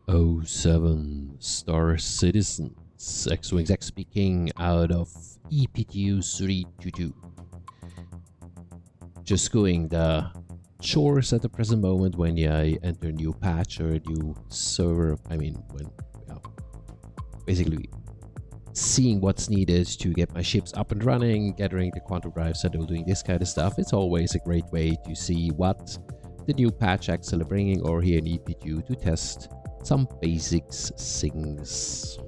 07 StarCitizen, X-Wings X speaking out of ePTU 322. Just going the chores at the present moment when I enter a new patch or a new server. I mean, when basically seeing what's needed to get my ships up and running, gathering the quantum drives and doing this kind of stuff. It's always a great way to see what the new patch actually bringing, or here in ePTU to test some basics things.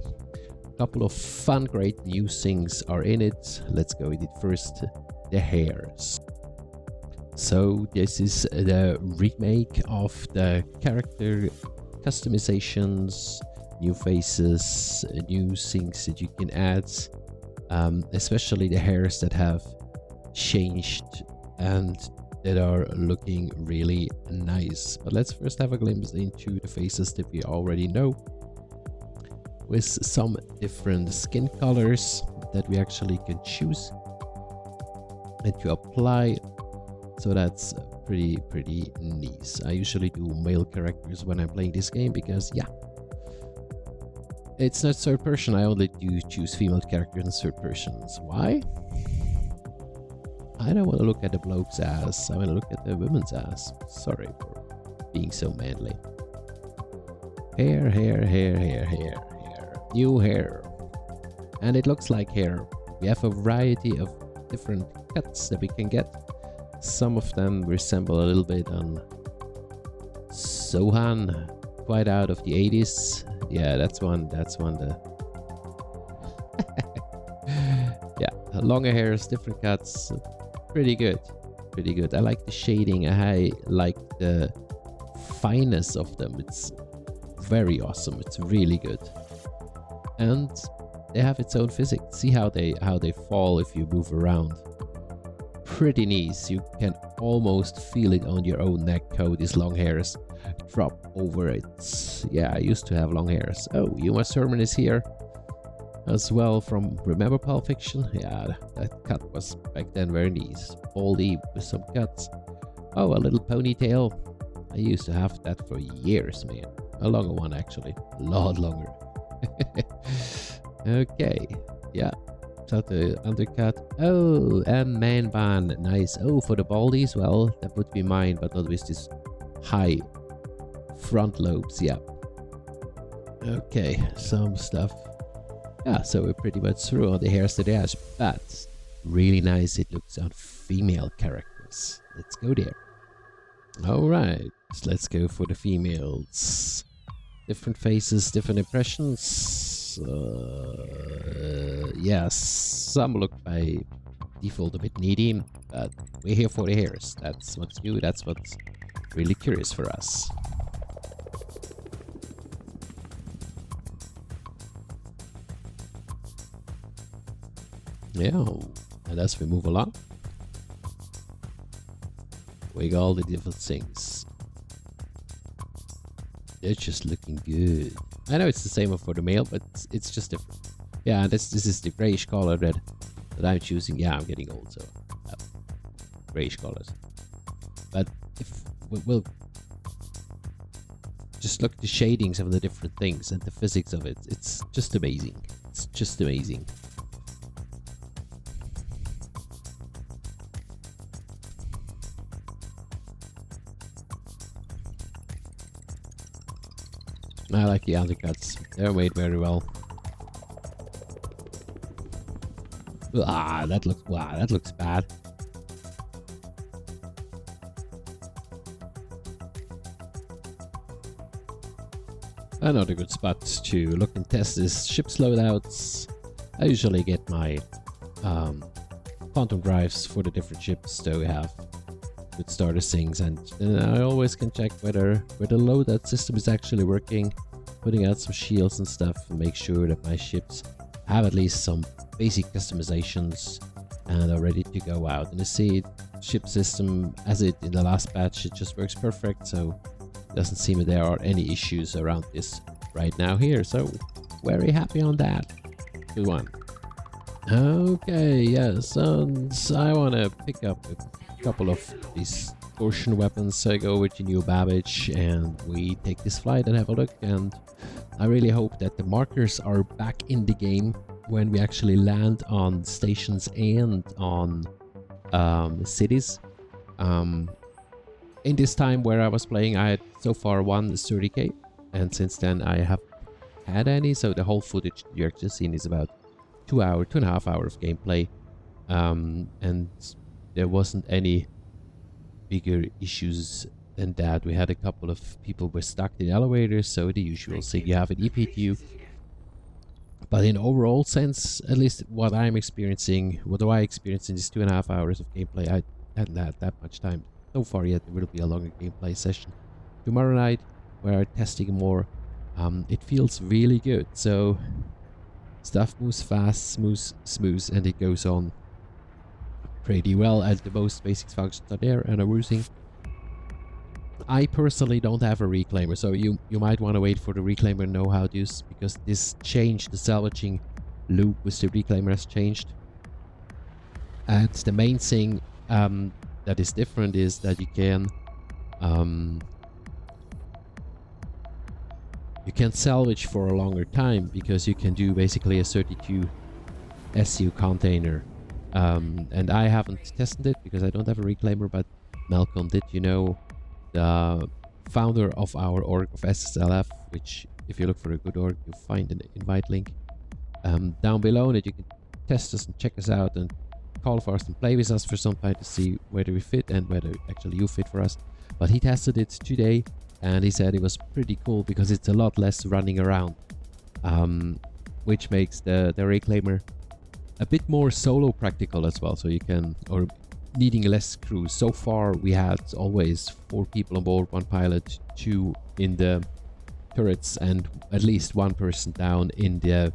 A couple of fun, great new things are in it. Let's go with it first. The hairs. So this is the remake of the character customizations, new faces, new things that you can add, especially the hairs that have changed and that are looking really nice. But let's first have a glimpse into the faces that we already know, with some different skin colors that we actually can choose and to apply. So that's pretty nice. I usually do male characters when I'm playing this game because it's not third person. I only do choose female characters in third persons. Why? I don't want to look at the bloke's ass. I want to look at the woman's ass. Sorry for being so manly. Hair. New hair. And it looks like hair. We have a variety of different cuts that we can get. Some of them resemble a little bit on Sohan, quite out of the 80s. Yeah, that's one. Yeah, longer hairs, different cuts. Pretty good. I like the shading. I like the fineness of them. It's very awesome. It's really good. And they have its own physics. See how they fall if you move around. Pretty nice. You can almost feel it on your own neck how these long hairs drop over it. Yeah, I used to have long hairs. Oh, Uma Thurman is here as well from Remember Pulp Fiction. Yeah, that cut was back then very nice. Baldy with some cuts. Oh, a little ponytail. I used to have that for years, man. A longer one actually. A lot longer. Okay, yeah. So the undercut. Oh, a man bun. Nice. Oh, for the baldies, well, that would be mine, but not with this high front lobes. Yeah. Okay, some stuff. Yeah, so we're pretty much through on the hairs to the ash, but really nice it looks on female characters. Let's go there. Alright, so let's go for the females. Different faces, different impressions. Yes, some look by default a bit needy, but we're here for the hairs. That's what's new, that's what's really curious for us. Yeah, and as we move along, we got all the different things. They're just looking good. I know it's the same for the male, but it's just different. Yeah, this is the grayish color that I'm choosing. Yeah, I'm getting old, so grayish colors. But if we'll just look at the shadings of the different things and the physics of it, it's just amazing. It's just amazing. I like the undercuts. They're made very well. That looks bad. Another good spot to look and test is ship's loadouts. I usually get my quantum drives for the different ships that we have with starter things, and I always can check whether the loadout system is actually working, putting out some shields and stuff, and make sure that my ships have at least some basic customizations and are ready to go out. And you see, ship system as it in the last patch, it just works perfect, so it doesn't seem that there are any issues around this right now here, so very happy on that. Good one. Okay, yes, and I want to pick up a couple of these distortion weapons, go with the new Babbage, and we take this flight and have a look. And I really hope that the markers are back in the game when we actually land on stations and on cities. In this time where I was playing, I had so far won 30k, and since then I have had any, so the whole footage you're just seeing is about 2.5 hours of gameplay, and there wasn't any bigger issues than that. We had a couple of people were stuck in elevators, so the usual thing you have an ePTU. But in overall sense, at least what I experienced in these 2.5 hours of gameplay, I hadn't had that much time so far yet. There will be a longer gameplay session tomorrow night where I'm testing more. It feels really good. So stuff moves fast, smooth, and it goes on pretty well as the most basic functions are there and are using. I personally don't have a reclaimer, so you might want to wait for the reclaimer to know how to use, because this changed. The salvaging loop with the reclaimer has changed. And the main thing that is different is that you can salvage for a longer time, because you can do basically a 32 SU container. And I haven't tested it because I don't have a reclaimer, but Malcolm did, the founder of our org of SSFL, which if you look for a good org, you'll find an invite link down below, that you can test us and check us out and call for us and play with us for some time to see whether we fit and whether actually you fit for us. But he tested it today and he said it was pretty cool because it's a lot less running around, which makes the reclaimer a bit more solo practical as well, so you can, or needing less crews. So far we had always 4 people on board, 1 pilot, 2 in the turrets, and at least 1 person down in the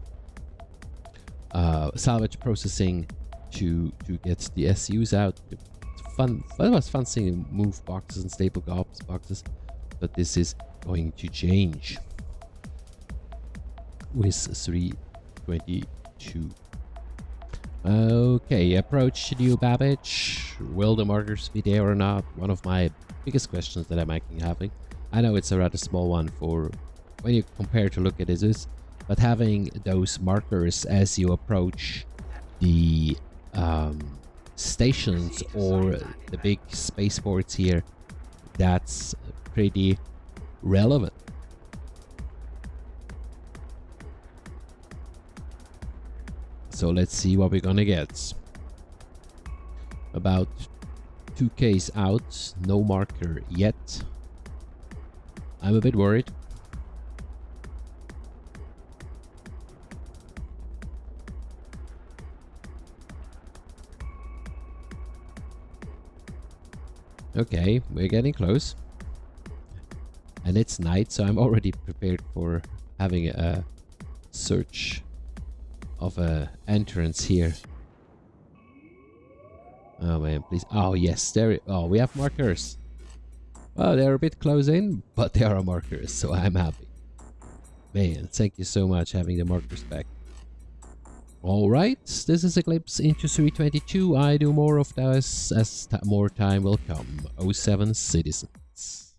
salvage processing to get the SUs out. It's fun. It was fun seeing move boxes and staple boxes, but this is going to change with 322. Okay, approach to new Babbage. Will the markers be there or not? One of my biggest questions that I'm having. I know it's a rather small one for when you compare to look at this, but having those markers as you approach the stations or the big spaceports here, that's pretty relevant. So let's see what we're gonna get. About 2Ks out, no marker yet. I'm a bit worried. Okay, we're getting close. And it's night, so I'm already prepared for having a search of a entrance here. Oh man, please. Oh yes, there. Oh, we have markers. Well, they're a bit close in, but they are markers, so I'm happy. Man, thank you so much having the markers back. Alright, this is a glimpse into 322. I do more of those as more time will come. 07 citizens.